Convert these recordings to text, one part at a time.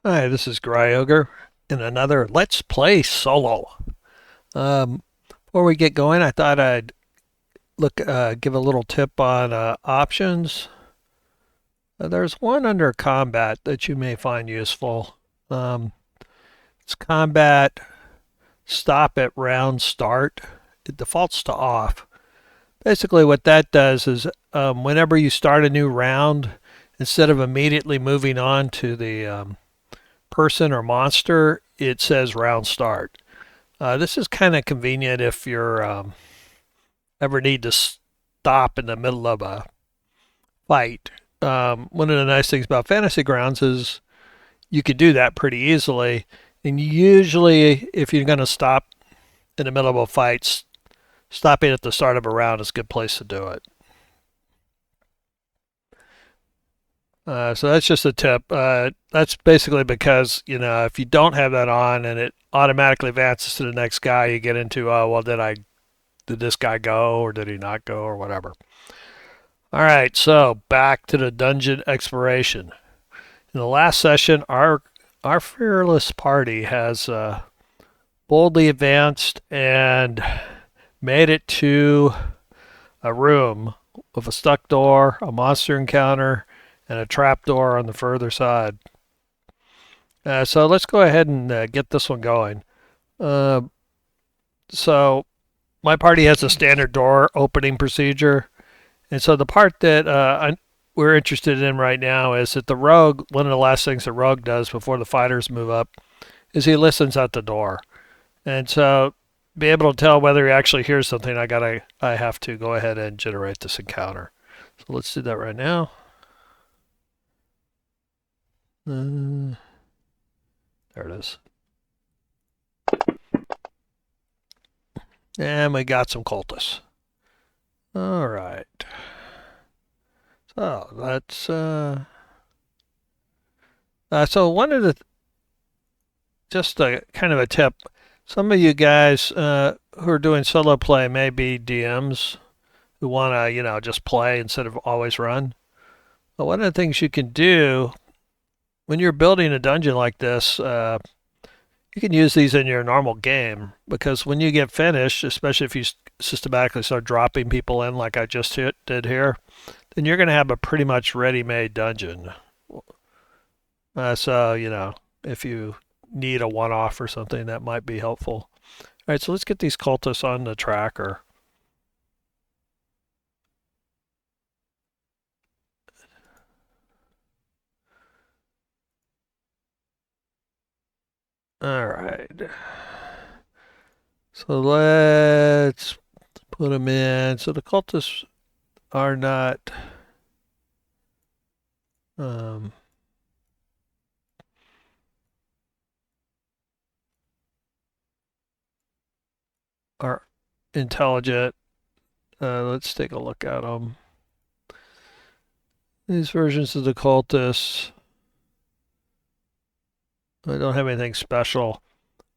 Hi, this is Gryoger in another Let's Play Solo. Um, Before we get going, I thought I'd give a little tip on options. There's one under combat that you may find useful. Um, it's combat stop at round start. It defaults to off. Basically, what that does is whenever you start a new round, instead of immediately moving on to the person or monster, it says round start. This is kind of convenient if you're ever need to stop in the middle of a fight. One of the nice things about Fantasy Grounds is you could do that pretty easily. And usually, if you're going to stop in the middle of a fight, stopping at the start of a round is a good place to do it. So that's just a tip. That's basically because, if you don't have that on and it automatically advances to the next guy, you get into, oh, well, did this guy go or did he not go or whatever. All right, so back to the dungeon exploration. In the last session, our fearless party has boldly advanced and made it to a room with a stuck door, a monster encounter, and a trap door on the further side. So let's go ahead and get this one going. Uh, so my party has a standard door opening procedure. And so the part that we're interested in right now is that the rogue, one of the last things the rogue does before the fighters move up, is he listens at the door. And so be able to tell whether he actually hears something, I have to go ahead and generate this encounter. So let's do that right now. There it is. And we got some cultists. All right. So that's so one of the just a kind of a tip. Some of you guys who are doing solo play may be DMs who want to, just play instead of always run. But one of the things you can do when you're building a dungeon like this, you can use these in your normal game because when you get finished, especially if you systematically start dropping people in like I just did here, then you're going to have a pretty much ready-made dungeon. So, if you need a one-off or something, that might be helpful. All right, so let's get these cultists on the tracker. All right. So let's put them in. So the cultists are not um, are intelligent. Let's take a look at them. These versions of the cultists, I don't have anything special.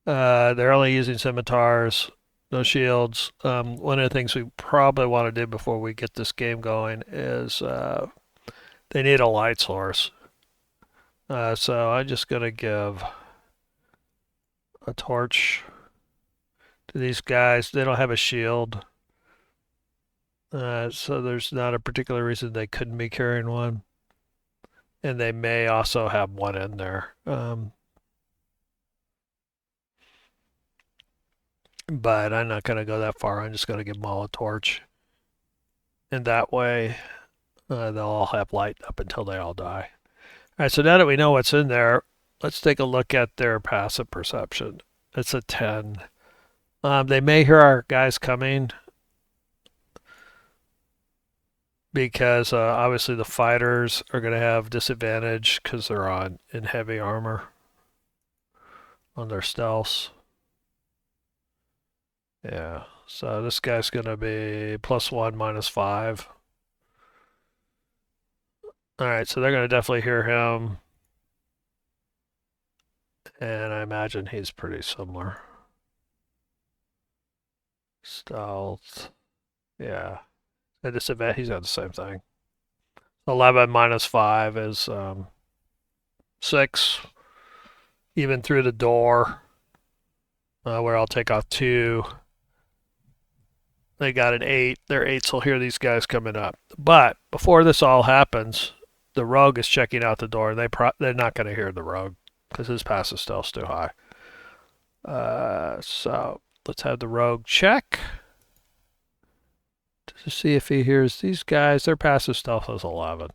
They're only using scimitars, no shields. One of the things we probably want to do before we get this game going is they need a light source. So I'm just going to give a torch to these guys. They don't have a shield. So there's not a particular reason they couldn't be carrying one. And they may also have one in there. But I'm not going to go that far. I'm just going to give them all a torch. And that way they'll all have light up until they all die. All right, so now that we know what's in there, let's take a look at their passive perception. It's a 10. They may hear our guys coming because obviously the fighters are going to have disadvantage because they're in heavy armor on their stealths. Yeah, so this guy's going to be +1, -5. All right, so they're going to definitely hear him. And I imagine he's pretty similar. Stealth. Yeah. At this event, he's got the same thing. 11 -5 is 6. even through the door, where I'll take off 2. They got an 8. Their 8s will hear these guys coming up. But before this all happens, the rogue is checking out the door. They're not going to hear the rogue because his passive stealth's too high. So let's have the rogue check to see if he hears these guys. Their passive stealth is 11.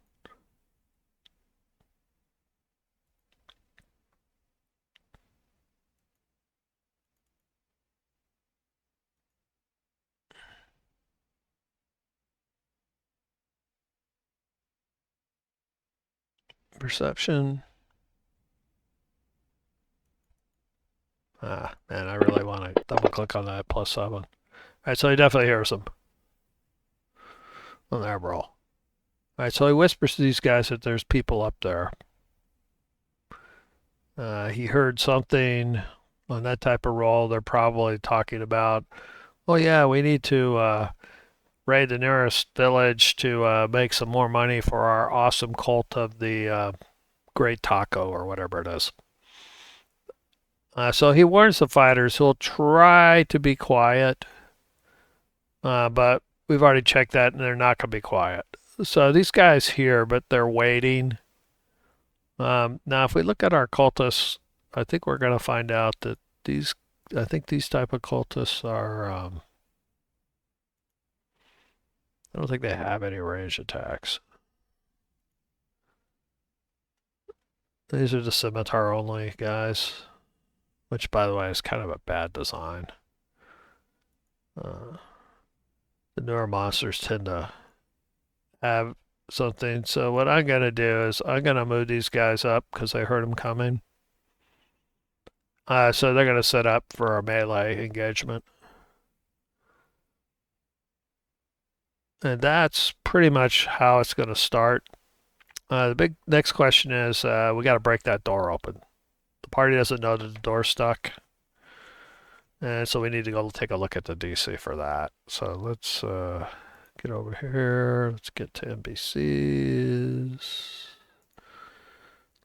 Perception. Ah, man, I really want to double click on that +7. All right, so he definitely hears them on their roll. All right, so he whispers to these guys that there's people up there. He heard something on that type of roll. They're probably talking about, oh yeah, we need to raid the nearest village to make some more money for our awesome cult of the Great Taco or whatever it is. So he warns the fighters who'll try to be quiet, but we've already checked that and they're not going to be quiet. So these guys here, but they're waiting. Now, if we look at our cultists, I think we're going to find out that I think these type of cultists are, I don't think they have any range attacks. These are the scimitar only guys, which by the way is kind of a bad design. The newer monsters tend to have something. So what I'm going to do is I'm going to move these guys up because I heard them coming. So they're going to set up for a melee engagement. And that's pretty much how it's going to start. The big next question is we got to break that door open. The party doesn't know that the door's stuck. And so we need to go take a look at the DC for that. So let's get over here. Let's get to NPCs.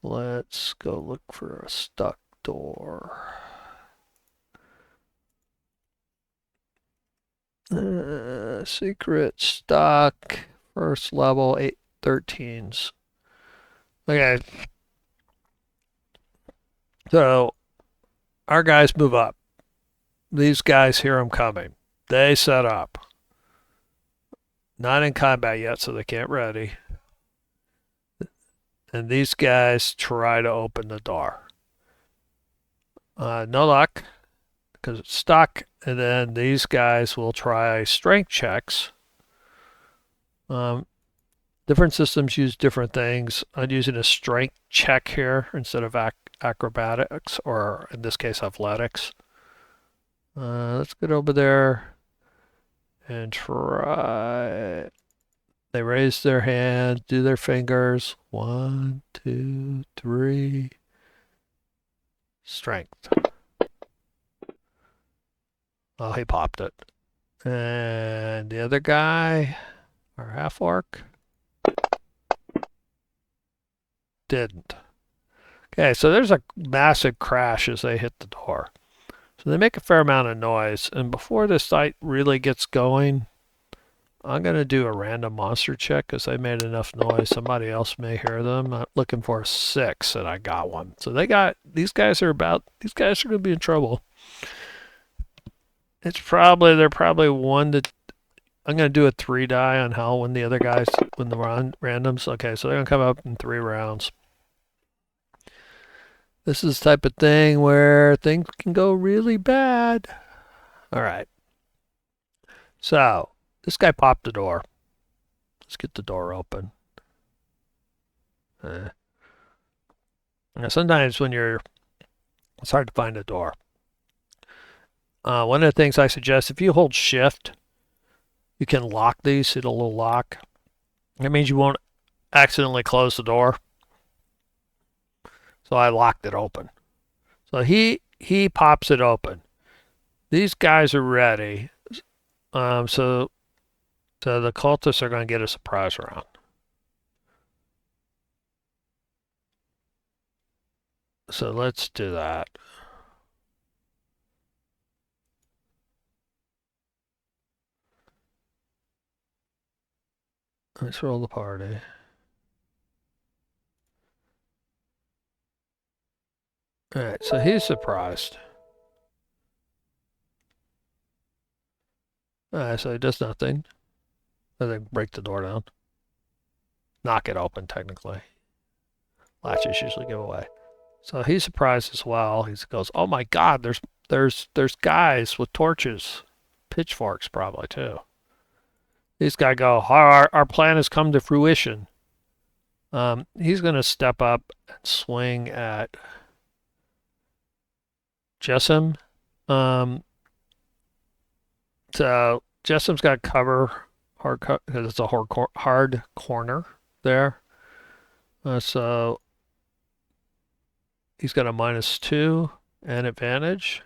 Let's go look for a stuck door. Secret stuck. First level 813s. Okay. So our guys move up. These guys hear them coming. They set up. Not in combat yet, so they can't ready. And these guys try to open the door. No luck, because it's stuck. And then these guys will try strength checks. Different systems use different things. I'm using a strength check here instead of acrobatics, or in this case, athletics. Let's get over there and try. They raise their hand, do their fingers. 1, 2, 3. Strength. Oh, he popped it. And the other guy, our half orc, didn't. Okay, so there's a massive crash as they hit the door. So they make a fair amount of noise. And before this fight really gets going, I'm going to do a random monster check because they made enough noise. Somebody else may hear them. I'm looking for a 6 and I got one. So these guys are going to be in trouble. They're probably 1 to, I'm going to do a 3 die on how when the other guys, when the randoms. Okay, so they're going to come up in 3 rounds. This is the type of thing where things can go really bad. All right. So this guy popped the door. Let's get the door open. Now sometimes it's hard to find a door. One of the things I suggest, if you hold shift, you can lock these. It'll lock. That means you won't accidentally close the door. So I locked it open. So he pops it open. These guys are ready. So the cultists are going to get a surprise round. So let's do that. Let's roll the party. All right, so he's surprised. All right, so he does nothing. I think break the door down. Knock it open, technically. Latches usually give away. So he's surprised as well. He goes, "Oh my God, there's guys with torches, pitchforks probably too." These guys go, "Our plan has come to fruition." He's gonna step up and swing at Jessim. Um, so Jessim's got cover hard because it's a hard corner there. So he's got a -2 and advantage.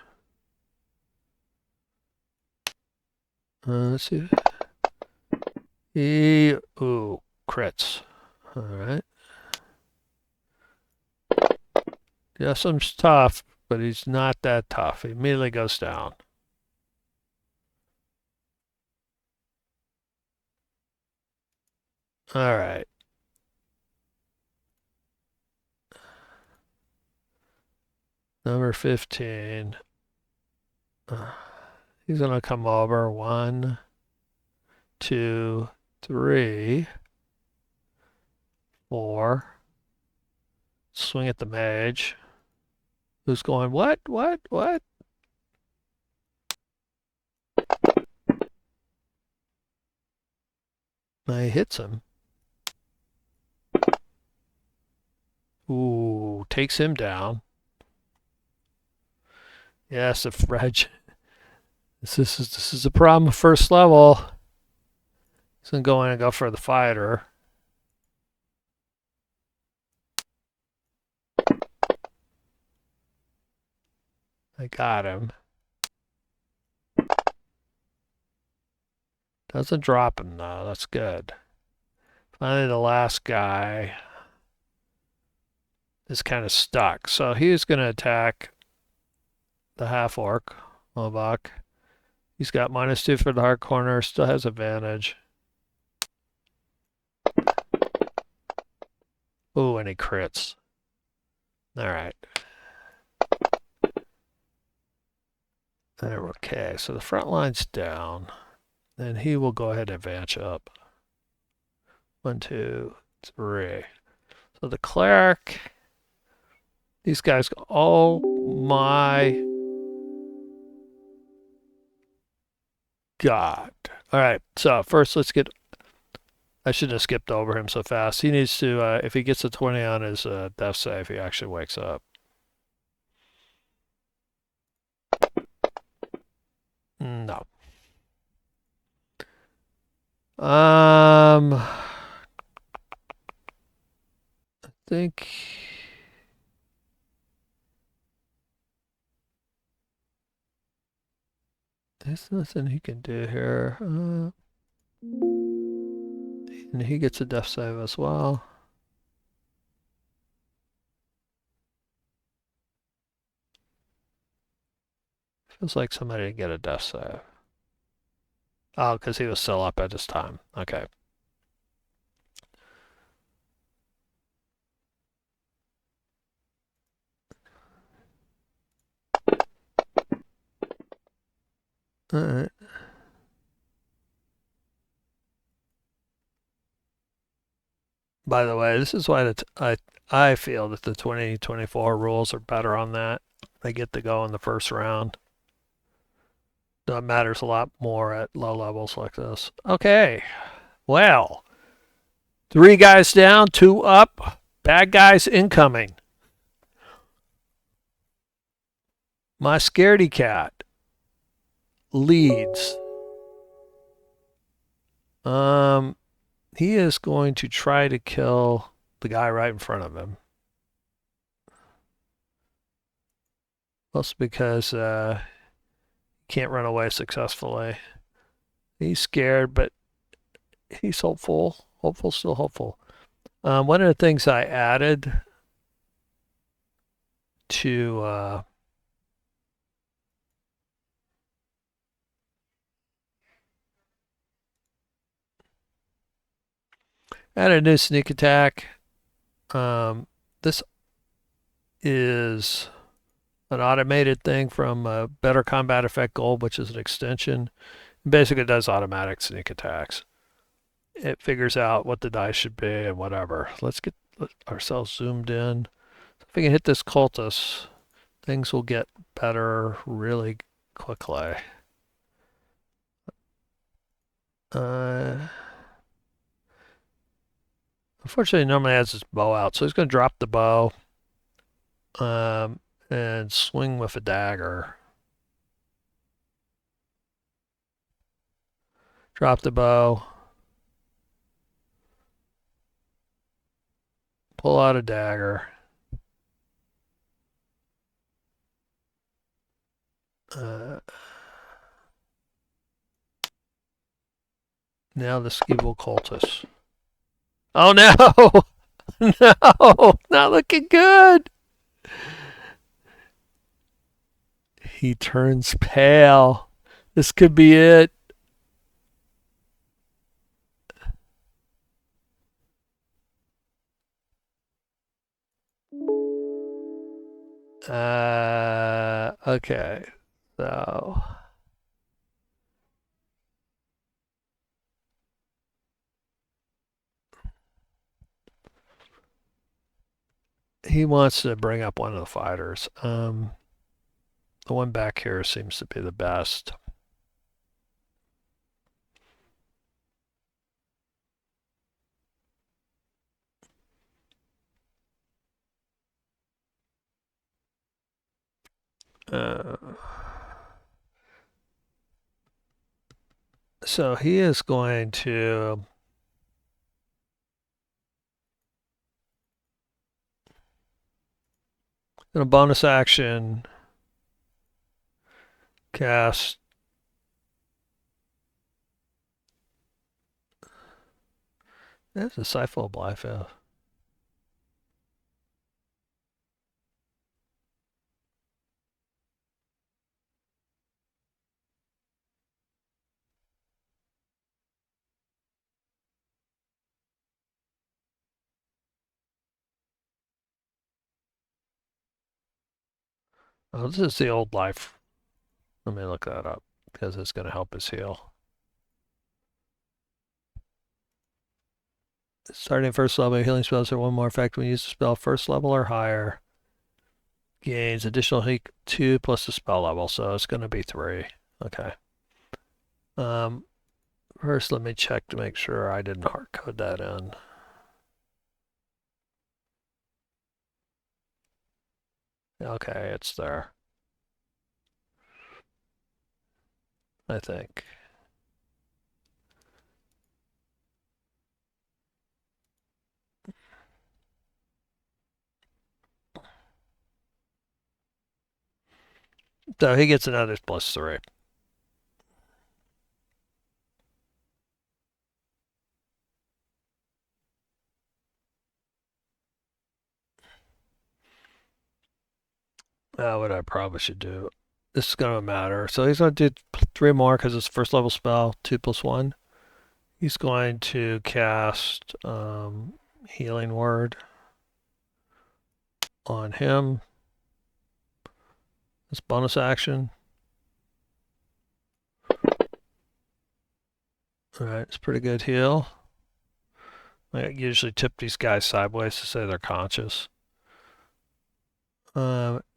Let's see. Ooh, crits. All right. Jessim's tough, but he's not that tough. He immediately goes down. All right. Number 15. He's going to come over. 1, 2, 3, 4. Swing at the mage. Who's going, what? He hits him. Ooh, takes him down. Yes, the Fred. This is a problem of first level. He's going to go in and go for the fighter. I got him. Doesn't drop him though. That's good. Finally, the last guy is kind of stuck. So he's going to attack the half orc, Mobach. He's got -2 for the hard corner. Still has advantage. Ooh, and he crits. All right. Okay, so the front line's down. Then he will go ahead and advance up. 1, 2, 3. So the cleric, these guys go, oh my God. All right, so first let's get, I shouldn't have skipped over him so fast. He needs to, if he gets a 20 on his death save, he actually wakes up. No. I think there's nothing he can do here. And he gets a death save as well. Feels like somebody didn't get a death save. Oh, because he was still up at this time. Okay. All right. By the way, this is why I feel that the 2024 rules are better on that. They get to go in the first round. That matters a lot more at low levels like this. Okay. Well, 3 guys down, 2 up. Bad guys incoming. My scaredy cat leads. He is going to try to kill the guy right in front of him. Mostly because he can't run away successfully. He's scared, but he's hopeful. Hopeful, still hopeful. One of the things I added to add a new sneak attack. This is an automated thing from Better Combat Effect Gold, which is an extension. It basically does automatic sneak attacks. It figures out what the dice should be and whatever. Let's get ourselves zoomed in. If we can hit this cultist, things will get better really quickly. Uh, Unfortunately, he normally has his bow out, so he's going to drop the bow um, and swing with a dagger. Drop the bow, pull out a dagger. Uh, Now this evil cultist. Oh no! No! Not looking good! He turns pale. This could be it. Okay. So he wants to bring up one of the fighters. The one back here seems to be the best. Uh, so he is going to in a bonus action cast there's a Sifo Blyfield. Oh, this is the old life. Let me look that up because it's going to help us heal. Starting first level, healing spells are one more effective when you use the spell first level or higher. Gains additional heat 2 plus the spell level, so it's going to be 3. Okay. First, let me check to make sure I didn't hard code that in. Okay, it's there. I think. So he gets another plus 3. What I probably should do. This is going to matter. So he's going to do 3 more because it's first level spell, 2 plus 1. He's going to cast Healing Word on him. This bonus action. Alright, it's pretty good heal. I usually tip these guys sideways to say they're conscious.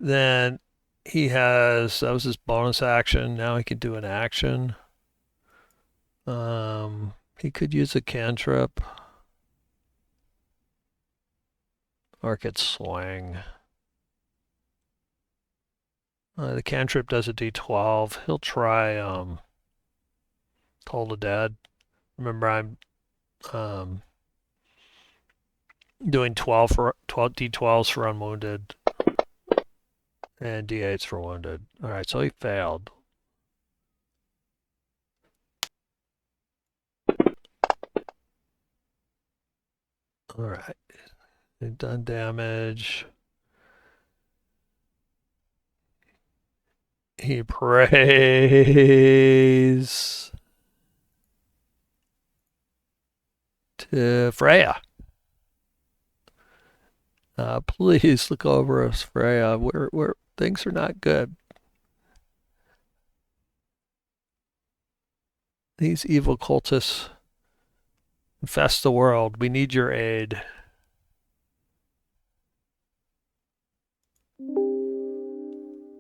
Then he has, that was his bonus action. Now he can do an action. He could use a cantrip. Or could swing. The cantrip does a d12. He'll try Toll the Dead. Remember, I'm doing 12 for 12 d12s for unwounded and d8s for wounded. All right, so he failed. All right, he's done damage. He prays to Freya. Please look over us, Freya. We're things are not good. These evil cultists infest the world. We need your aid.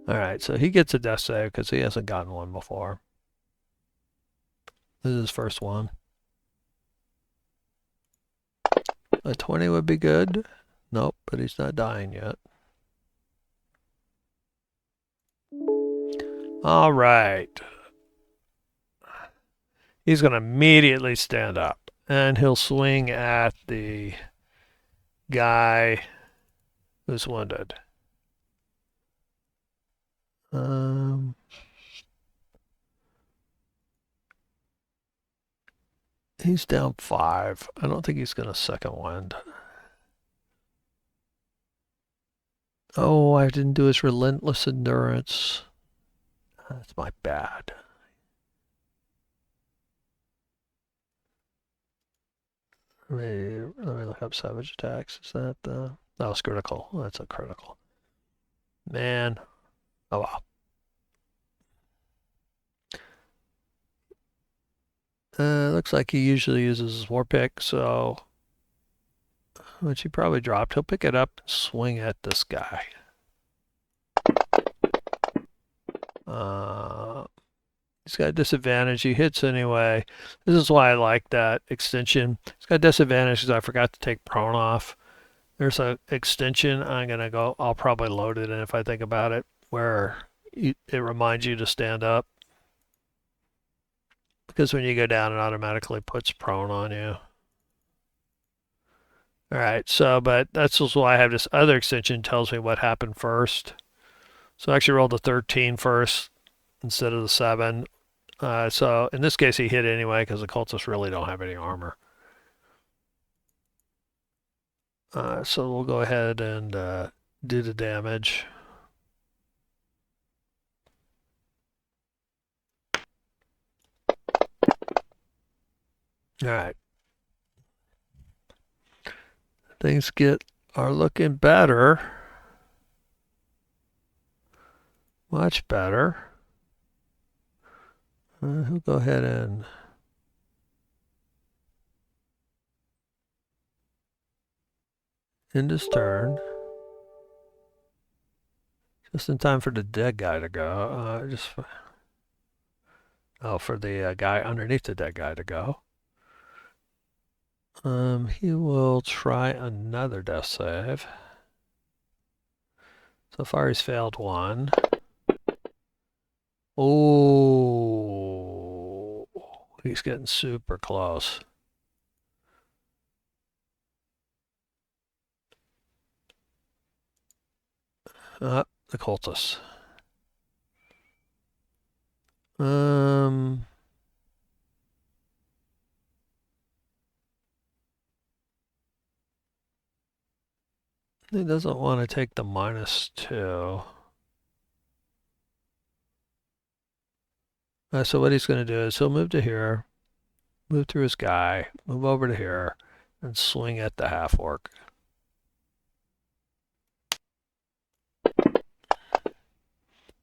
All right, so he gets a death save because he hasn't gotten one before. This is his first one. A 20 would be good. Nope, but he's not dying yet. All right. He's going to immediately stand up and he'll swing at the guy who's wounded. He's down 5. I don't think he's going to second wind. Oh, I didn't do his relentless endurance. That's my bad. Let me look up savage attacks. Is that the... That was critical. That's a critical. Man. Oh, wow. Looks like he usually uses his war pick, so... Which he probably dropped. He'll pick it up and swing at this guy. He's got a disadvantage. He hits anyway. This is why I like that extension. He's got a disadvantage because I forgot to take prone off. There's an extension. I'll probably load it in if I think about it, where it reminds you to stand up. Because when you go down, it automatically puts prone on you. All right, so, but that's also why I have this other extension tells me what happened first. So I actually rolled a 13 first instead of the 7. So in this case, he hit anyway because the cultists really don't have any armor. So we'll go ahead and do the damage. All right. Things are looking better. Much better. He'll go ahead and end his turn. Just in time for the dead guy to go. For the guy underneath the dead guy to go. He will try another death save. So far he's failed 1. Oh, he's getting super close. The cultists. He doesn't want to take the -2. So what he's going to do is he'll move to here, move through his guy, move over to here, and swing at the half-orc.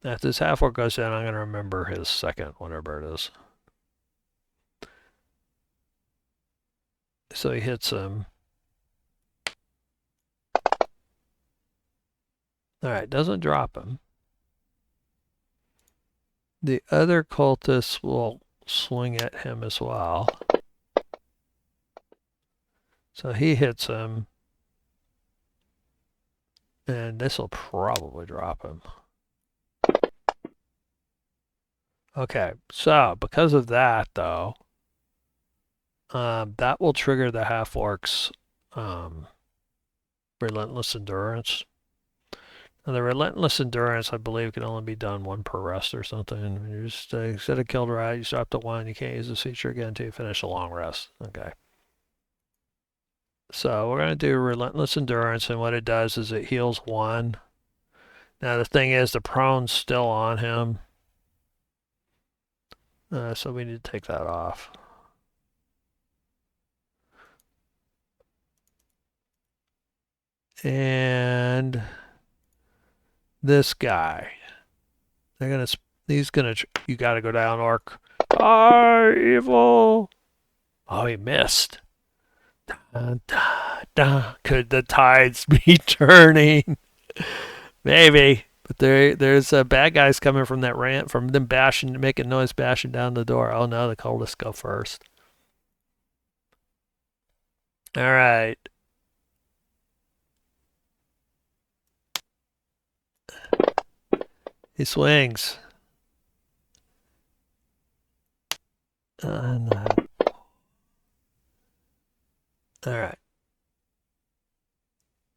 After this half-orc goes in, I'm going to remember his second, whatever it is. So he hits him. All right, doesn't drop him. The other cultists will swing at him as well. So he hits him. And this will probably drop him. Okay, so because of that, though, that will trigger the half-orc's relentless endurance. And the relentless endurance, I believe, can only be done 1 per rest or something. You just instead of killed rat, you stop to 1. You can't use this feature again until you finish a long rest. Okay. So we're going to do relentless endurance, and what it does is it heals 1. Now the thing is, the prone's still on him. So we need to take that off. And this guy. They're gonna. He's gonna. You gotta go down, Orc. Ah, evil. Oh, he missed. Dun, dun, dun. Could the tides be turning? Maybe. But there's bad guys coming from that ramp, from them bashing, making noise, bashing down the door. Oh no, the cultists go first. All right. He swings. No. All right.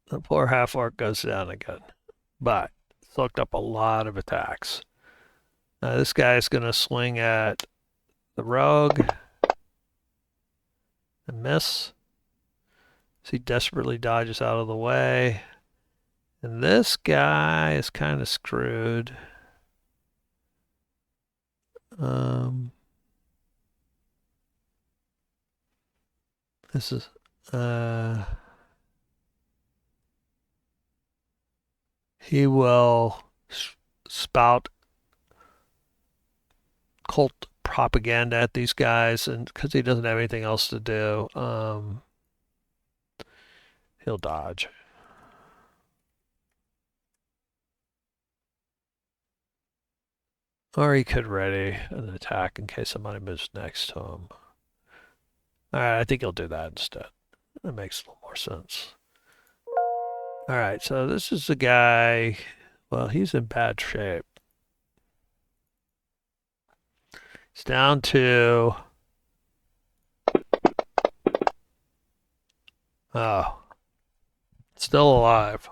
The poor half orc goes down again, but soaked up a lot of attacks. Now this guy is going to swing at the rogue and miss. So he desperately dodges out of the way. And this guy is kind of screwed. This is he will spout cult propaganda at these guys, and because he doesn't have anything else to do, he'll dodge. Or he could ready an attack in case somebody moves next to him. Alright, I think he'll do that instead. That makes a little more sense. Alright, so this is the guy. Well, he's in bad shape. It's down to... Oh. Still alive.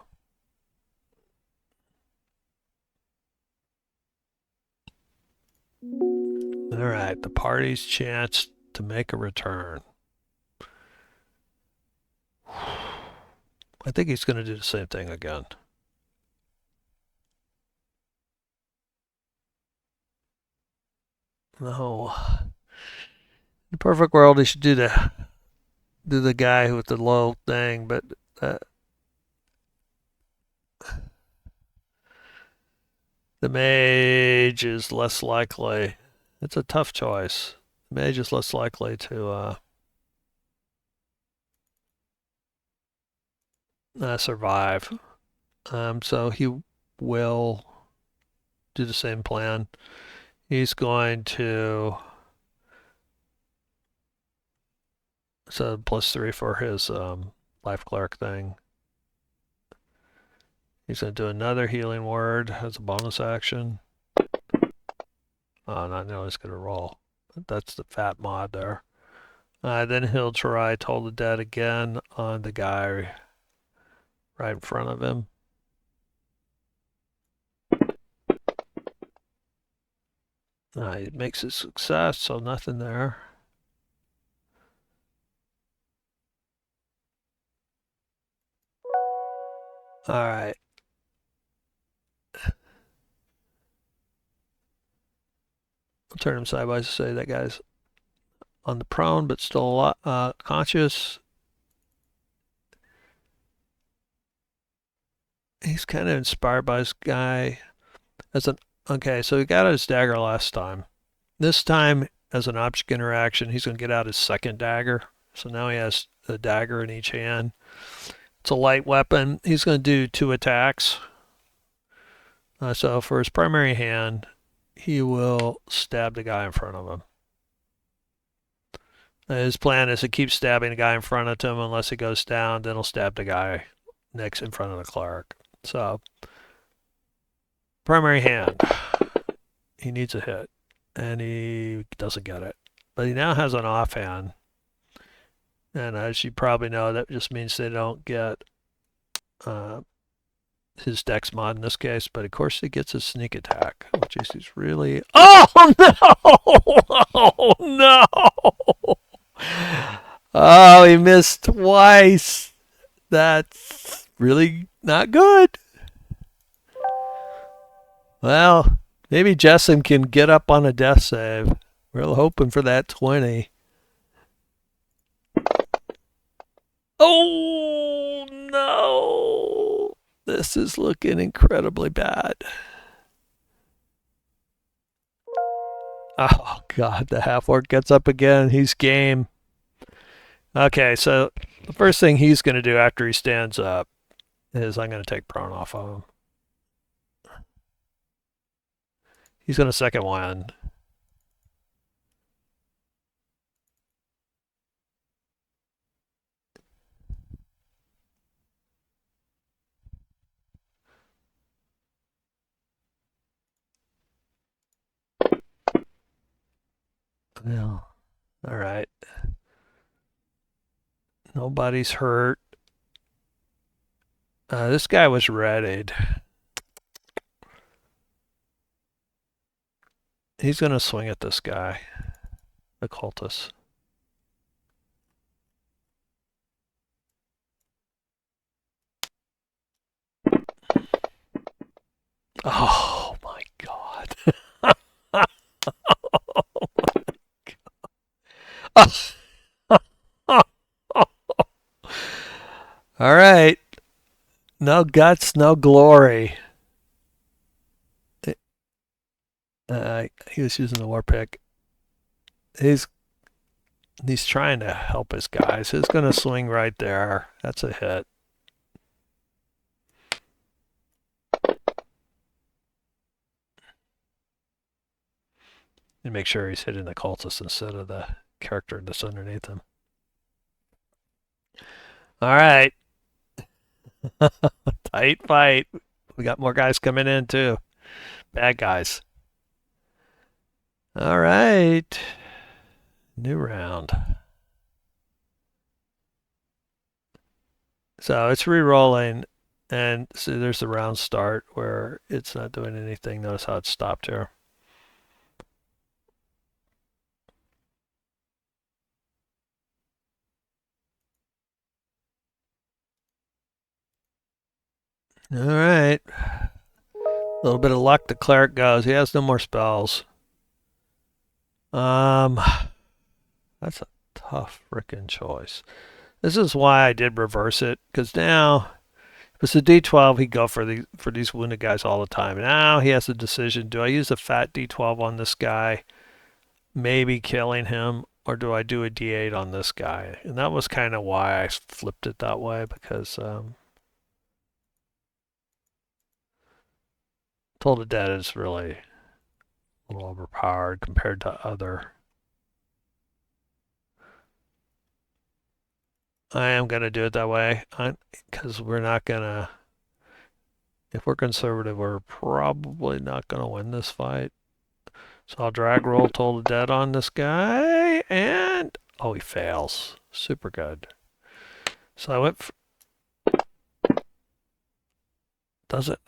Alright, the party's chance to make a return. I think he's going to do the same thing again. No. In the perfect world, he should do the guy with the low thing, but the mage is less likely. It's a tough choice. The mage is less likely to survive. So he will do the same plan. He's going to +3 for his life cleric thing. He's going to do another healing word as a bonus action. Oh, not now he's going to roll. That's the fat mod there. Then he'll try Toll the Dead again on the guy right in front of him. It makes a success, so nothing there. All right. I'll turn him sideways to say that guy's on the prone, but still conscious. He's kind of inspired by this guy okay, so he got out his dagger last time. This time, as an object interaction, he's going to get out his second dagger. So now he has a dagger in each hand. It's a light weapon. He's going to do 2 attacks. So for his primary hand, he will stab the guy in front of him. His plan is to keep stabbing the guy in front of him unless he goes down, then he'll stab the guy next in front of the cleric. So, primary hand. He needs a hit, and he doesn't get it. But he now has an offhand. And as you probably know, that just means they don't get his dex mod in this case. But of course, he gets his sneak attack, which is he's really. Oh no! Oh no! Oh, he missed twice. That's really not good. Well, maybe Jessim can get up on a death save. We're hoping for that 20. Oh, no. This is looking incredibly bad. Oh, God. The half orc gets up again. He's game. Okay, so the first thing he's going to do after he stands up is I'm going to take prone off of him. He's going to second one. Yeah. All right. Nobody's hurt. This guy was readied. He's going to swing at this guy, the cultist. Oh, my God. All right. No guts, no glory. He was using the war pick. He's trying to help his guys. He's going to swing right there. That's a hit. And make sure he's hitting the cultist instead of the character that's underneath him. All right. Tight fight. We got more guys coming in too. Bad guys. All right. New round. So it's re-rolling, and so there's the round start where it's not doing anything. Notice how it stopped here. All right. A little bit of luck. The cleric goes. He has no more spells. That's a tough freaking choice. This is why I did reverse it, because now if it's a D12, he'd go for these wounded guys all the time. Now he has a decision: do I use a fat D12 on this guy, maybe killing him, or do I do a D8 on this guy? And that was kind of why I flipped it that way, because Toll the Dead is really a little overpowered compared to other. I am going to do it that way because we're not going to. If we're conservative, we're probably not going to win this fight. So I'll drag roll Toll the Dead on this guy, and oh, he fails. Super good. So I went. Doesn't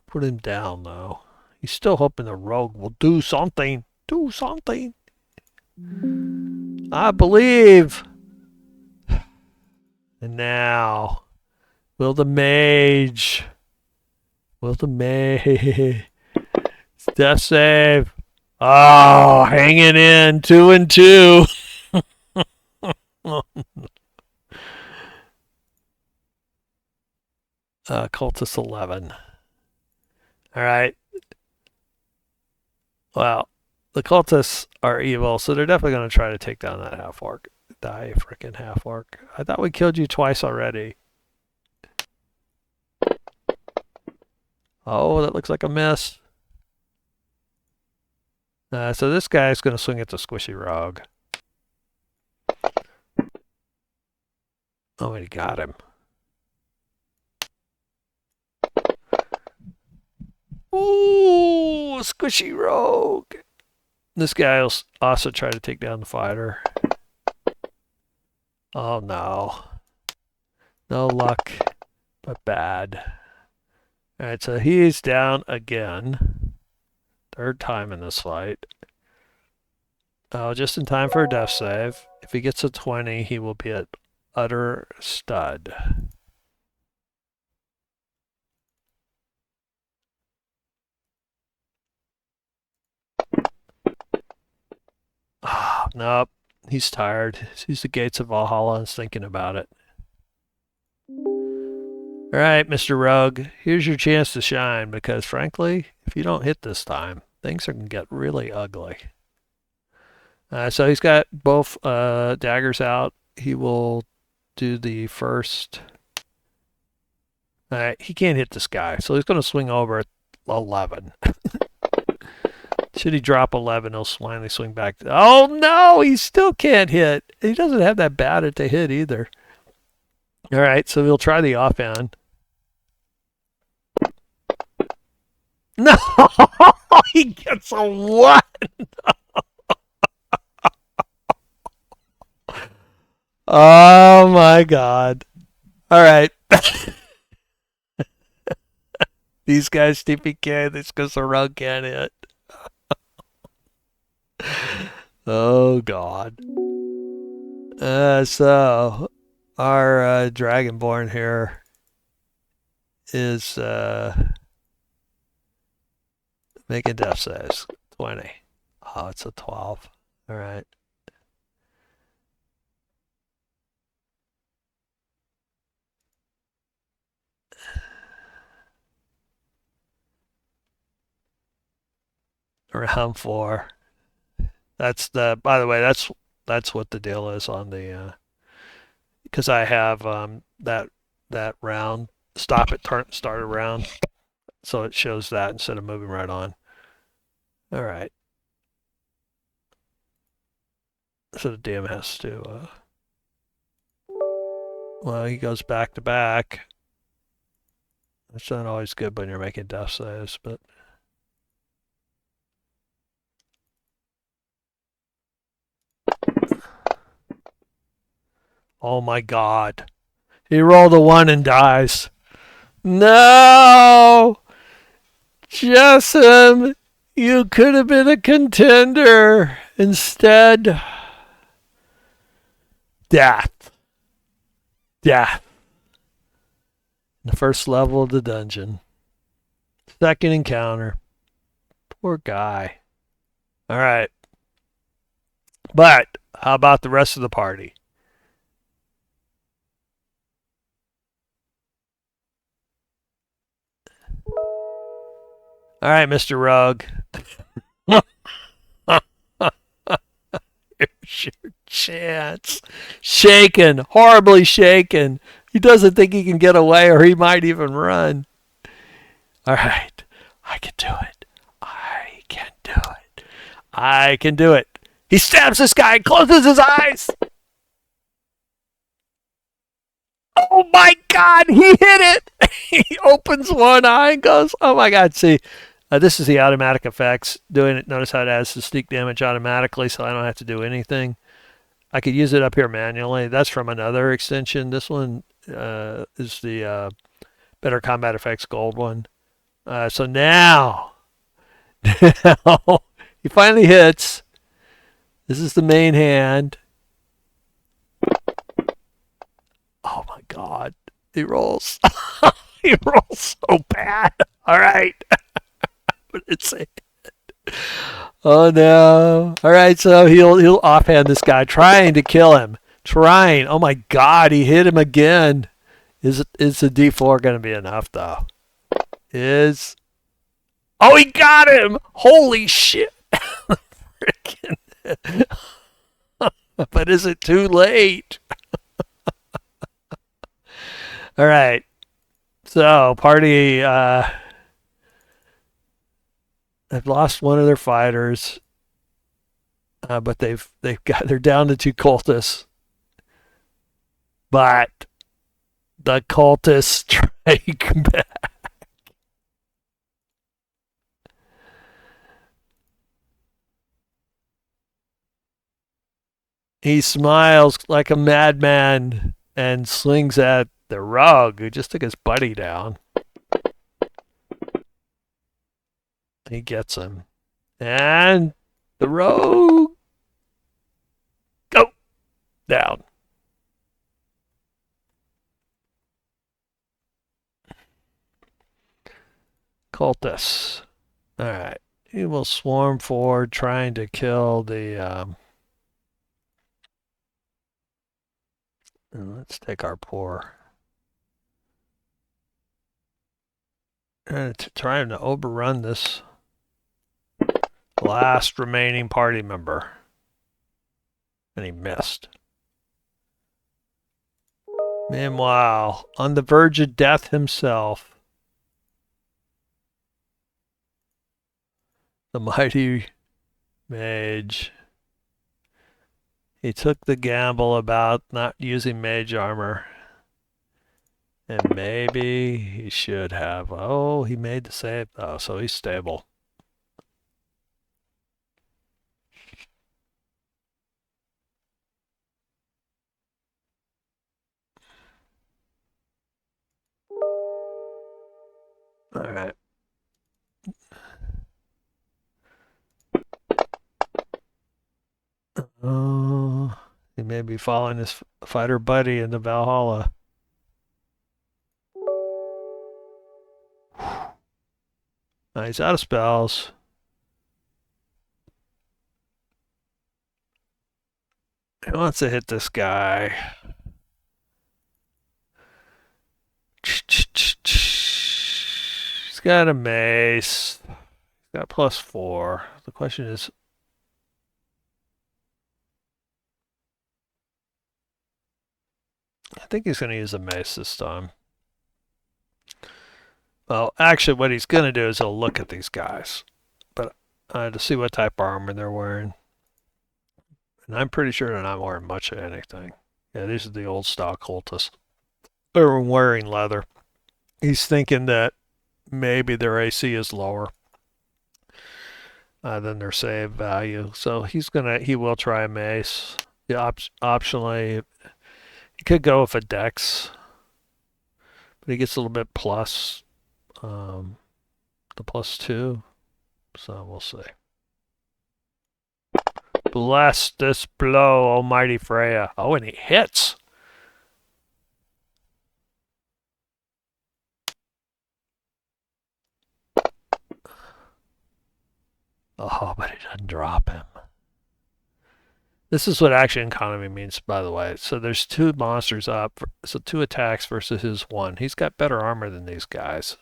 put him down though. He's still hoping the rogue will do something. Do something. I believe. And now, will the mage? Will the mage? Death save. Oh, hanging in 2 and 2. Cultist 11. All right. Well, the cultists are evil, so they're definitely going to try to take down that half orc. Die, freaking half orc. I thought we killed you twice already. Oh, that looks like a miss. So this guy's going to swing at the squishy rogue. Oh, he got him. Ooh, squishy rogue. This guy will also try to take down the fighter. Oh no. No luck, but bad. Alright, so he's down again. Third time in this fight. Oh, just in time for a death save. If he gets a 20, he will be at utter stud. nope. He's tired. He's the gates of Valhalla and is thinking about it. All right, Mr. Rogue, here's your chance to shine because, frankly, if you don't hit this time, things are going to get really ugly. So he's got both daggers out. He will do the first. He can't hit this guy, so he's going to swing over at 11. Should he drop 11, he'll finally swing back. Oh, no, he still can't hit. He doesn't have that bad at the hit either. All right, so he'll try the offhand. No, he gets a 1. Oh, my God. All right. These guys TPK. This because the rug can't hit. Oh, God. So our Dragonborn here is making death saves. 20. Oh, it's a 12. All right. Round 4. That's the. By the way, that's what the deal is on the. Because I have that round. Stop it. Start a round. So it shows that instead of moving right on. All right. So the DM has to. Well, he goes back to back. That's not always good when you're making death saves, but. Oh my God. He rolled a 1 and dies. No! Jessim, you could have been a contender. Instead, death. Death. The first level of the dungeon. Second encounter. Poor guy. All right. But how about the rest of the party? All right, Mr. Rogue. Here's your chance. Shaken. Horribly shaken. He doesn't think he can get away or he might even run. All right. I can do it. I can do it. I can do it. He stabs this guy and closes his eyes. Oh my God, he hit it. He opens one eye and goes, oh my God. See, this is the automatic effects. Doing it, notice how it adds the sneak damage automatically, so I don't have to do anything. I could use it up here manually. That's from another extension. This one is the Better Combat Effects Gold one. So now he finally hits. This is the main hand. Oh my God. He rolls. He rolls so bad. All right. But it's a Oh no. All right, so he'll offhand this guy, trying to kill him. Trying. Oh my God, he hit him again. Is the D4 going to be enough though? Is Oh, he got him! Holy shit! Freaking. But is it too late? All right. So party. They've lost one of their fighters, but they're down to 2 cultists. But the cultists strike back. He smiles like a madman and slings at the Rogue, who just took his buddy down. He gets him. And the Rogue. Go! Down. Cultists. Alright. He will swarm forward trying to kill the And let's take our poor. And trying to overrun this last remaining party member. And he missed. Meanwhile, on the verge of death himself, the mighty mage. He took the gamble about not using mage armor. And maybe he should have. Oh, he made the save. Oh, so he's stable. All right. Oh, he may be following his fighter buddy into Valhalla. Now he's out of spells. He wants to hit this guy. He's got a mace. He's got +4. The question is, I think he's going to use a mace this time. Well, actually, what he's going to do is he'll look at these guys, but to see what type of armor they're wearing. And I'm pretty sure they're not wearing much of anything. Yeah, these are the old style cultists. They're wearing leather. He's thinking that maybe their AC is lower than their save value, so he will try a mace. Yeah, optionally, he could go with a dex, but he gets a little bit plus the +2, so we'll see. Bless this blow, almighty Freya. Oh, and he hits. Oh, but it doesn't drop him. This is what action economy means, by the way. So there's 2 monsters up, so 2 attacks versus his 1. He's got better armor than these guys.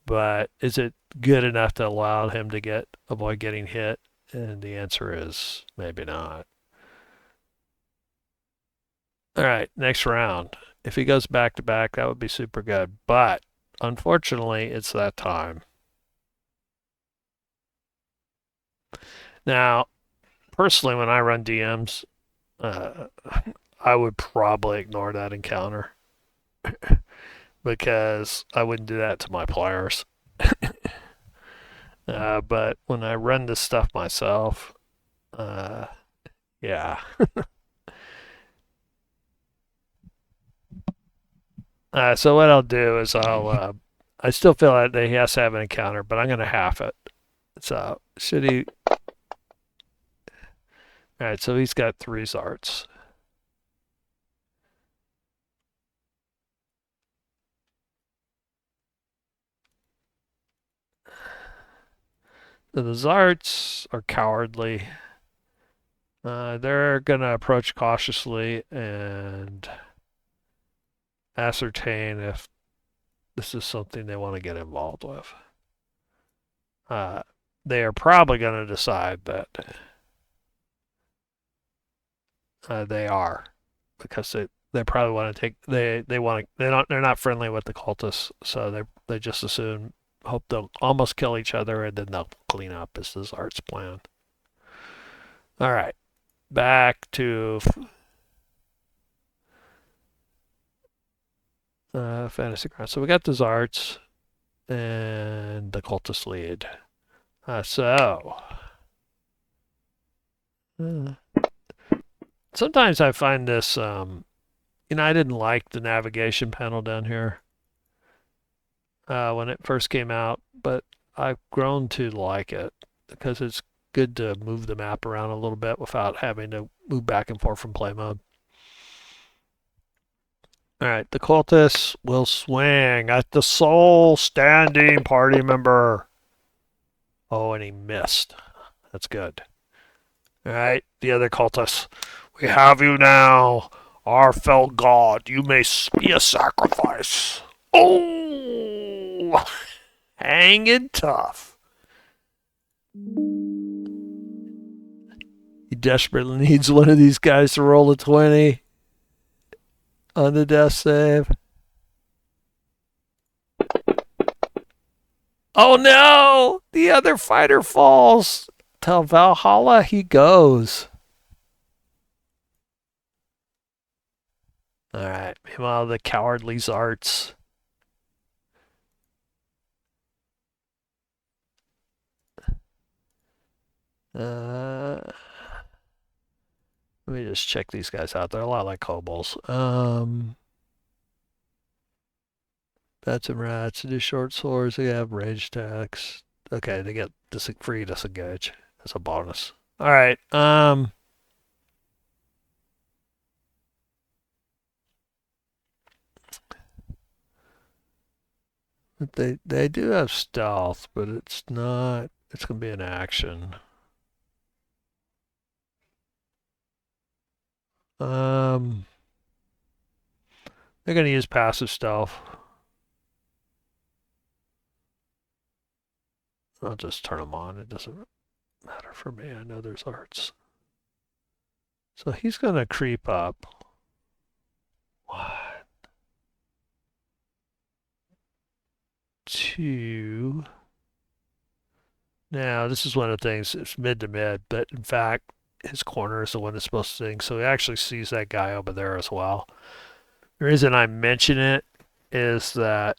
But is it good enough to allow him to avoid getting hit? And the answer is maybe not. All right, next round. If he goes back to back, that would be super good. But unfortunately, it's that time. Now, personally, when I run DMs, I would probably ignore that encounter because I wouldn't do that to my players. But when I run this stuff myself, yeah. So what I'll do is I still feel that he has to have an encounter, but I'm going to half it. So should he? All right, so he's got 3 Zarts. So the Zarts are cowardly. They're going to approach cautiously and ascertain if this is something they want to get involved with. They are probably going to decide that they are, because they probably want to take they're not friendly with the cultists, so they just assume hope they'll almost kill each other and then they'll clean up. Is this Art's plan? All right, back to Fantasy Ground. So we got the Zarts and the cultist lead. Sometimes I find this, I didn't like the navigation panel down here when it first came out, but I've grown to like it because it's good to move the map around a little bit without having to move back and forth from play mode. All right, the cultists will swing at the sole standing party member. Oh, and he missed. That's good. All right, the other cultists. We have you now. Our fell god, you may be a sacrifice. Oh, hanging tough. He desperately needs one of these guys to roll a 20 on the death save. Oh no! The other fighter falls. To Valhalla he goes. Alright, meanwhile, the cowardly Zarts. Let me just check these guys out. They're a lot like kobolds. Bats and rats. They do short swords. They have range attacks. Okay, they get free disengage as a bonus. All right. They do have stealth, but it's not. It's gonna be an action. They're gonna use passive stealth. I'll just turn them on. It doesn't matter for me. I know there's arts. So he's gonna creep up. What? Two. Now, this is one of the things, it's mid to mid, but in fact, his corner is the one that's supposed to sing, so he actually sees that guy over there as well. The reason I mention it is that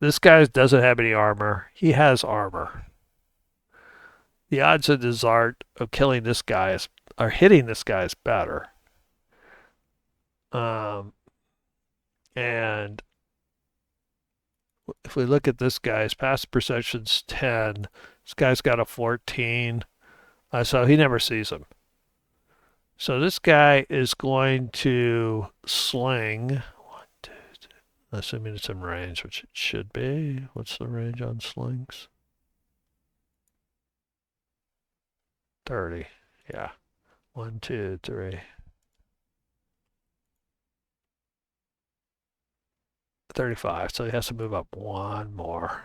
this guy doesn't have any armor. He has armor. The odds of this art of killing this guy is, or hitting this guy is better. And if we look at this guy's passive perception's 10, this guy's got a 14, so he never sees him. So this guy is going to sling. One, two, three. Assuming it's in range, which it should be. What's the range on slings? 30. Yeah. 1, 2, 3. 35. So he has to move up one more.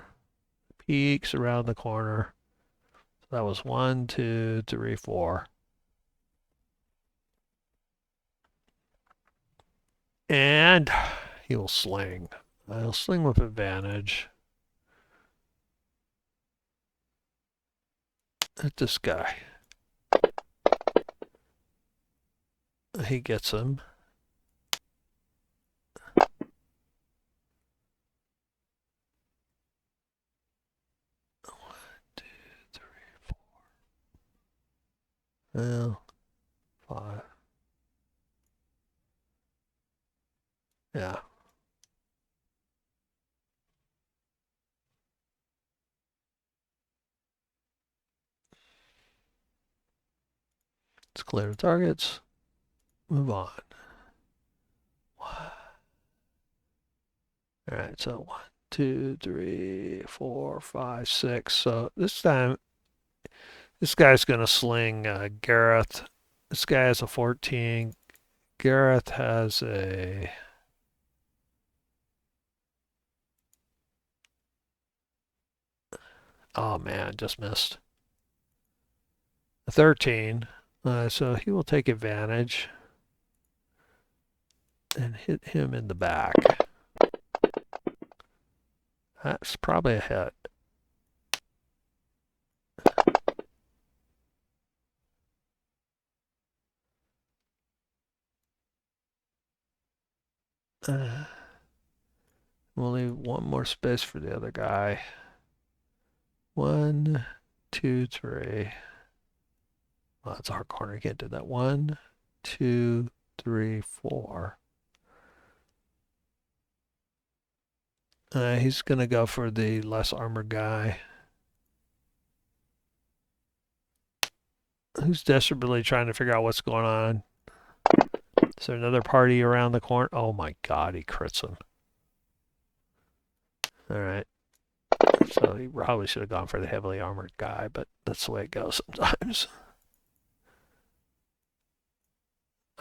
Peeks around the corner. So that was 1, 2, 3, 4. And he will sling. He'll sling with advantage. At this guy. He gets him. Well, 5. Yeah. Let's clear the targets. Move on. All right, so 1, 2, 3, 4, 5, 6. So this time, this guy's going to sling Gareth. This guy has a 14. Gareth has a... Oh man, just missed. A 13. So he will take advantage and hit him in the back. That's probably a hit. We'll leave one more space for the other guy. 1, 2, 3. Well, that's our corner. You can't do that. 1, 2, 3, 4. He's going to go for the less armored guy. Who's desperately trying to figure out what's going on? Is there another party around the corner? Oh my god, he crits him. Alright. So he probably should have gone for the heavily armored guy, but that's the way it goes sometimes.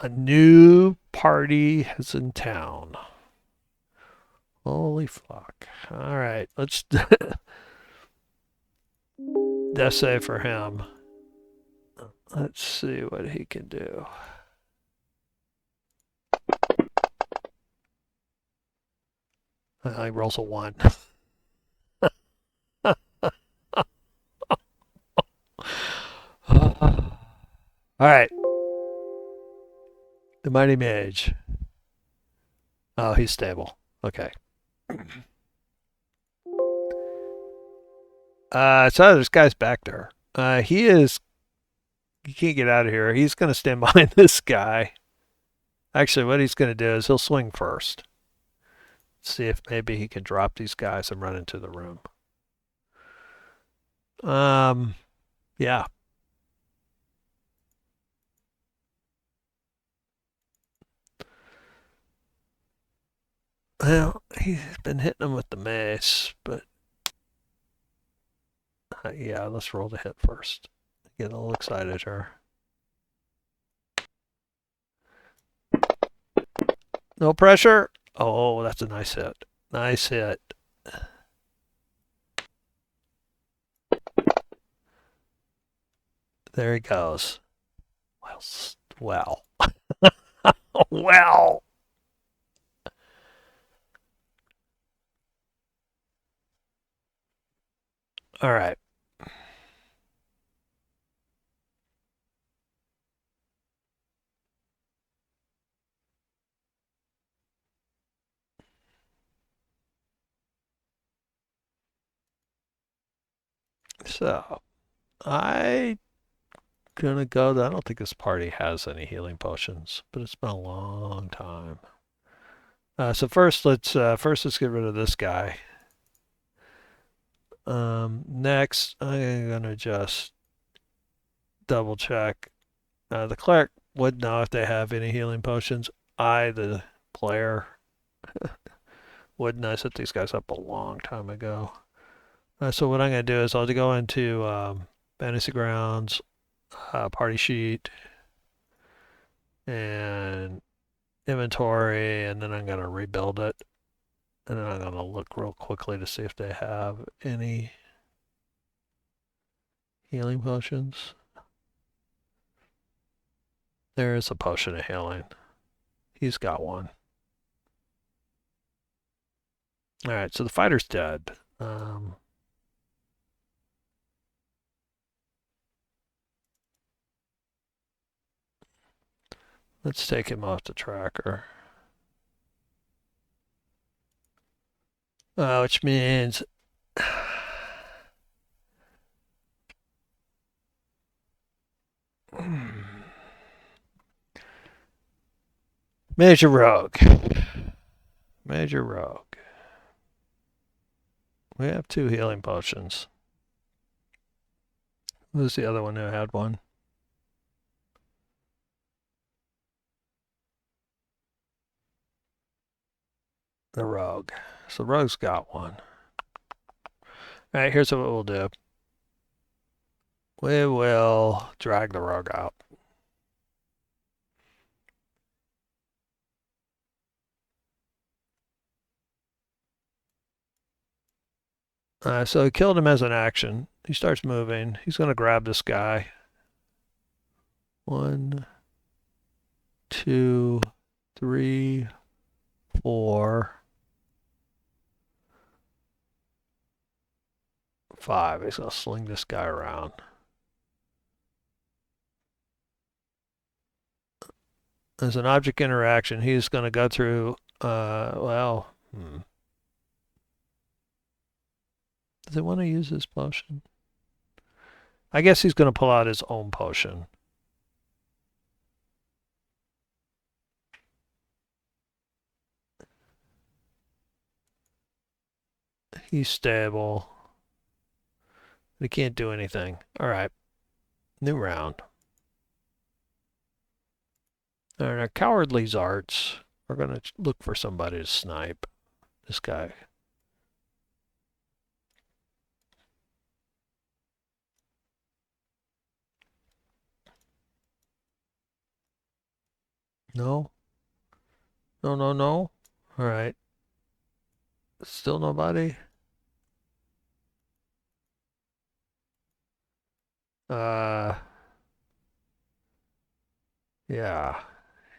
A new party is in town. Holy fuck. All right, let's death save for him. Let's see what he can do. He rolls a 1. All right, the mighty mage. Oh, he's stable. Okay. So this guy's back there. He is. He can't get out of here. He's going to stand behind this guy. Actually, what he's going to do is he'll swing first. See if maybe he can drop these guys and run into the room. Yeah. Well, he's been hitting him with the mace, but yeah, let's roll the hit first. Get a little excited here. No pressure. Oh, that's a nice hit. Nice hit. There he goes. Well. Well. All right. So I gonna go. I don't think this party has any healing potions, but it's been a long time. So first let's get rid of this guy. Next, I'm gonna just double check. The cleric would know if they have any healing potions. I, the player, wouldn't. I set these guys up a long time ago. So what I'm gonna do is I'll go into Fantasy Grounds, party sheet, and inventory, and then I'm gonna rebuild it. And then I'm gonna look real quickly to see if they have any healing potions. There is a potion of healing. He's got one. All right, so the fighter's dead. Let's take him off the tracker. Which means Major Rogue. Major Rogue. We have 2 healing potions. Who's the other one who had one? The Rogue. So Rogue's got one. All right, here's what we'll do. We will drag the Rogue out. So he killed him as an action. He starts moving. He's going to grab this guy. 1, 2, 3, 4, 5. He's going to sling this guy around. As an object interaction, he's going to go through, does he want to use his potion? I guess he's going to pull out his own potion. He's stable. He can't do anything. All right. New round. All right, our cowardly arts are going to look for somebody to snipe. This guy. No. No, no, no. All right. Still nobody. Uh, yeah.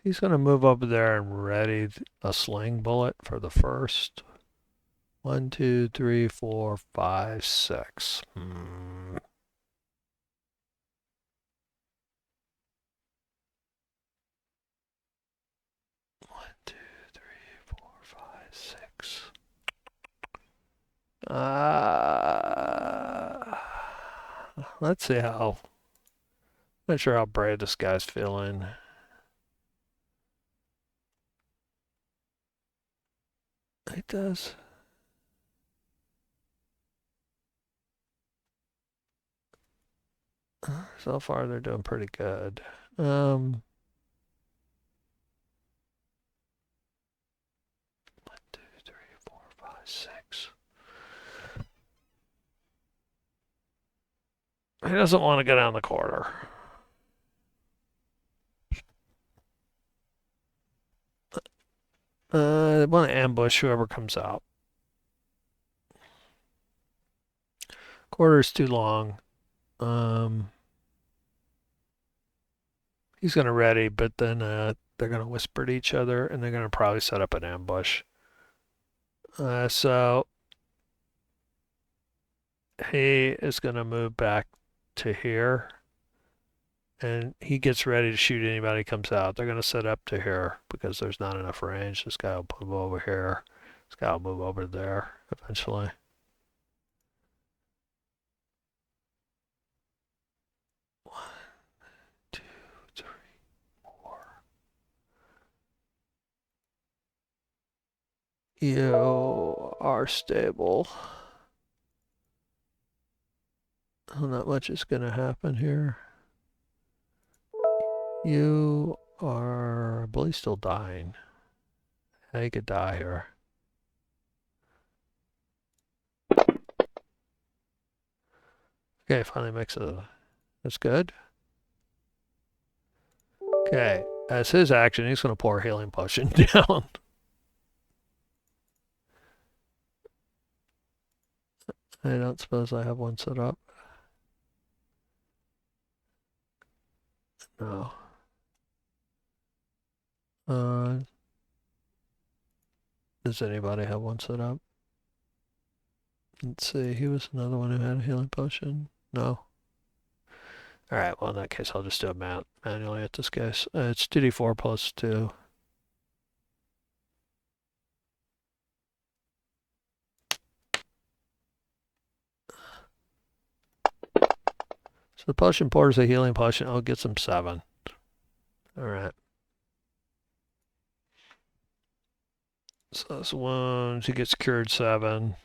He's gonna move over there and ready a sling bullet for the first. One, two, three, four, five, six. One, two, three, four, five, six. Uh, let's see how. Not sure how brave this guy's feeling. It does. So far, they're doing pretty good. Um, 1, 2, 3, 4, 5, 6. He doesn't want to go down the corridor. They want to ambush whoever comes out. Corridor's too long. Um, he's gonna ready, but then they're gonna whisper to each other, and they're gonna probably set up an ambush. So he is gonna move back to here, and he gets ready to shoot anybody who comes out. They're gonna set up to here because there's not enough range. This guy will move over here. This guy will move over there eventually. One, two, three, four. You are stable. Oh, not much is going to happen here. You are, I believe, still dying. You could die here. Okay, finally makes a. That's good. Okay, as his action, he's going to pour a healing potion down. I don't suppose I have one set up. No. Uh, does anybody have one set up? Let's see. He was another one who had a healing potion. No. All right. Well, in that case, I'll just do it manually at this case. It's 2d4 plus 2. So the potion pours a healing potion. Oh, it gets him 7. All right. So that's wounds. He gets cured 7.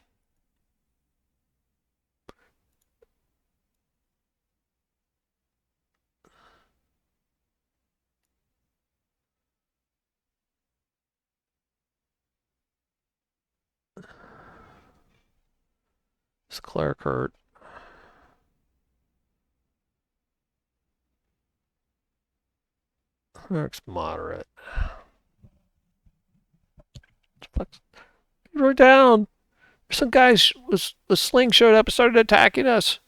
This cleric hurt. Cleric's moderate. We're down. Some guys with sling showed up and started attacking us.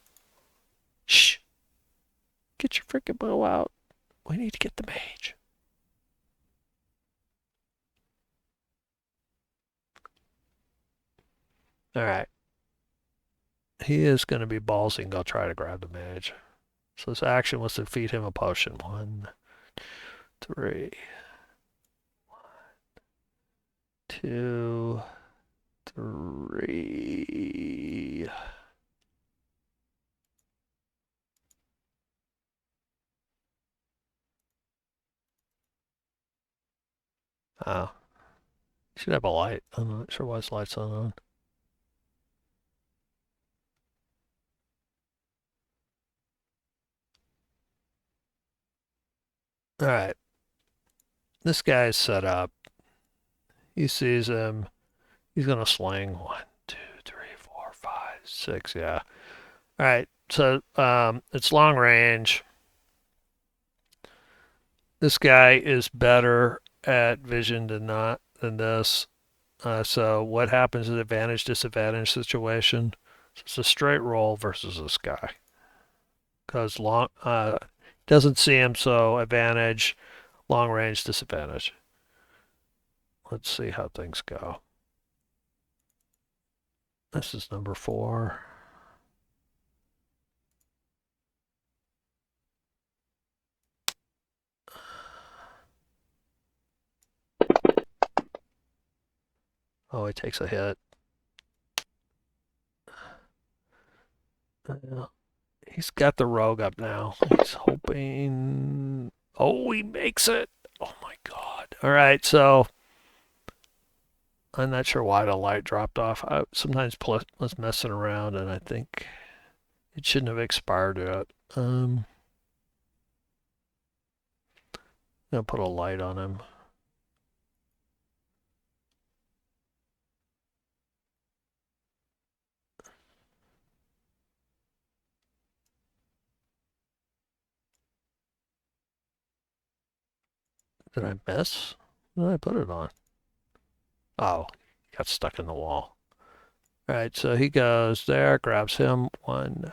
Shh. Get your freaking bow out. We need to get the mage. All right. He is going to be ballsy and go try to grab the mage. So his action was to feed him a potion. 1, 3. 2, 3. Oh, should have a light. I'm not sure why his light's not on. All right. This guy's set up. He sees him. He's going to sling. 1, 2, 3, 4, 5, 6. Yeah. All right. So it's long range. This guy is better at vision than this. So what happens is advantage disadvantage situation. So it's a straight roll versus this guy because long doesn't see him, so advantage, long range disadvantage. Let's see how things go. This is number 4. Oh, he takes a hit. He's got the rogue up now. He's hoping. Oh, he makes it. Oh my god. All right, so I'm not sure why the light dropped off. I sometimes was messing around, and I think it shouldn't have expired yet. I'm gonna put a light on him. Did I miss? What did I put it on? Oh, he got stuck in the wall. All right, so he goes there, grabs him. One.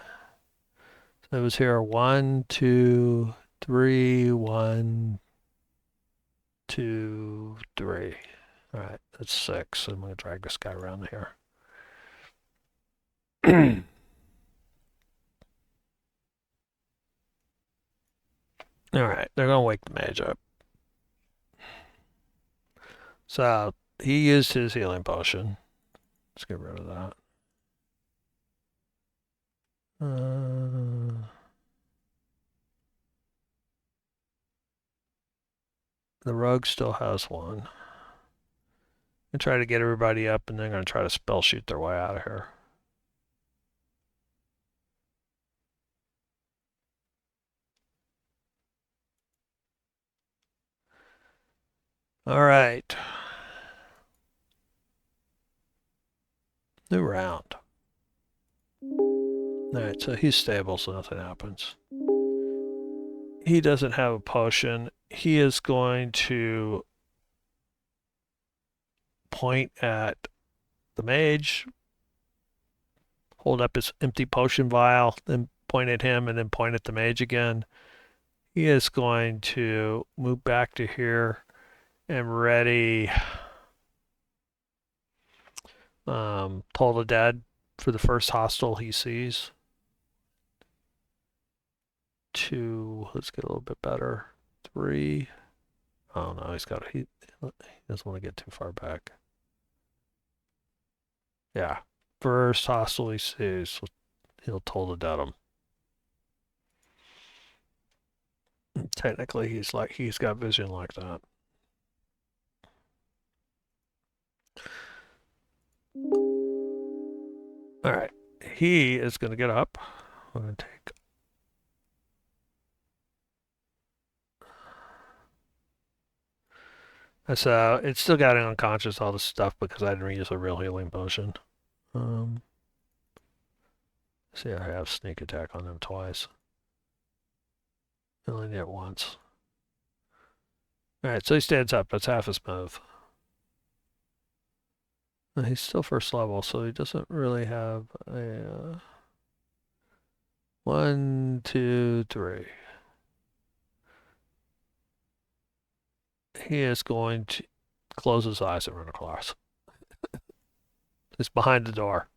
So it was here. 1, 2, 3. 1, 2, 3. All right, that's 6. I'm gonna drag this guy around here. All right, they're gonna wake the mage up. So he used his healing potion. Let's get rid of that. The rogue still has one. I'm try to get everybody up, and then I'm gonna try to spell shoot their way out of here. All right. New round. All right, so he's stable, so nothing happens. He doesn't have a potion. He is going to point at the mage, hold up his empty potion vial, then point at him, and then point at the mage again. He is going to move back to here and ready Toll the Dead for the first hostile he sees. 2, let's get a little bit better. 3. Oh no, he doesn't want to get too far back. Yeah. First hostile he sees, he'll Toll the Dead him. Technically he's got vision like that. Alright. He is gonna get up. I'm gonna take so it's still got him unconscious, all this stuff, because I didn't use a real healing potion. See, I have sneak attack on him twice. I only need it once. Alright, so he stands up. That's half his move. He's still first level, so he doesn't really have a 1, 2, 3. He is going to close his eyes and run across. He's behind the door.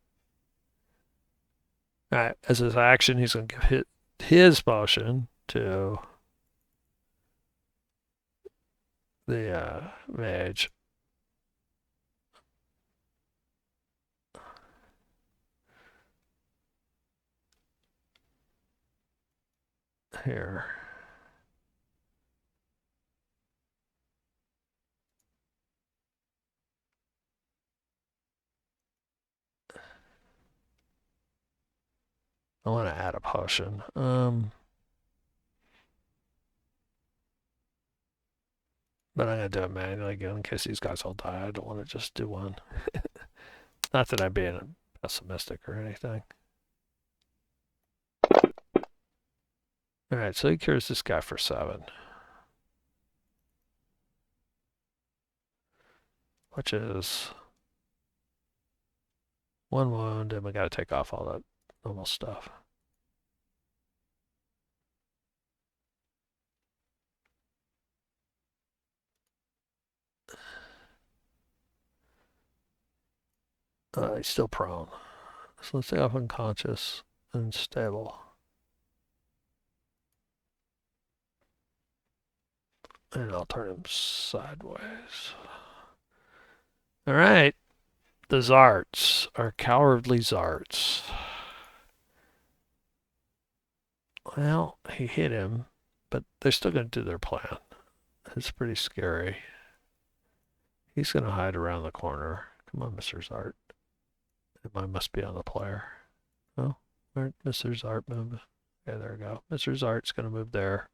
Alright, as his action, he's going to give his potion to the mage. Here. I want to add a potion. But I'm going to do it manually again in case these guys all die. I don't want to just do one. Not that I'm being pessimistic or anything. Alright, so he cures this guy for 7. which is one wound, and we got to take off all that normal stuff. He's still prone. So let's say off unconscious and stable. And I'll turn him sideways. All right. The Zarts are cowardly Zarts. Well, he hit him, but they're still going to do their plan. It's pretty scary. He's going to hide around the corner. Come on, Mr. Zart. Mine must be on the player. Oh, where'd Mr. Zart move? Okay, there we go. Mr. Zart's going to move there.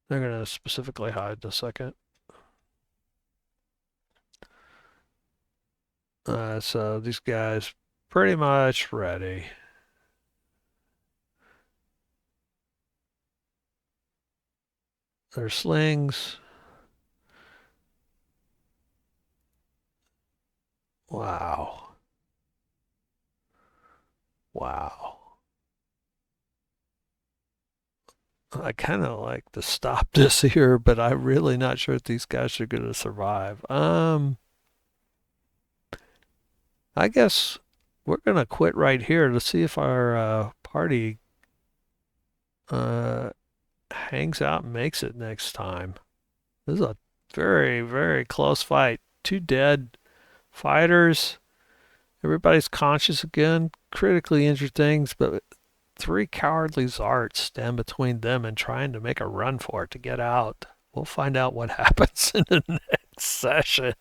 They're going to specifically hide the second. So these guys pretty much ready. Their slings. Wow. Wow. I kind of like to stop this here, but I'm really not sure if these guys are going to survive. I guess we're going to quit right here to see if our party uh, hangs out and makes it next time. This is a very, very close fight. Two dead fighters. Everybody's conscious again. Critically injured things, but three cowardly Zarts stand between them and trying to make a run for it to get out. We'll find out what happens in the next session.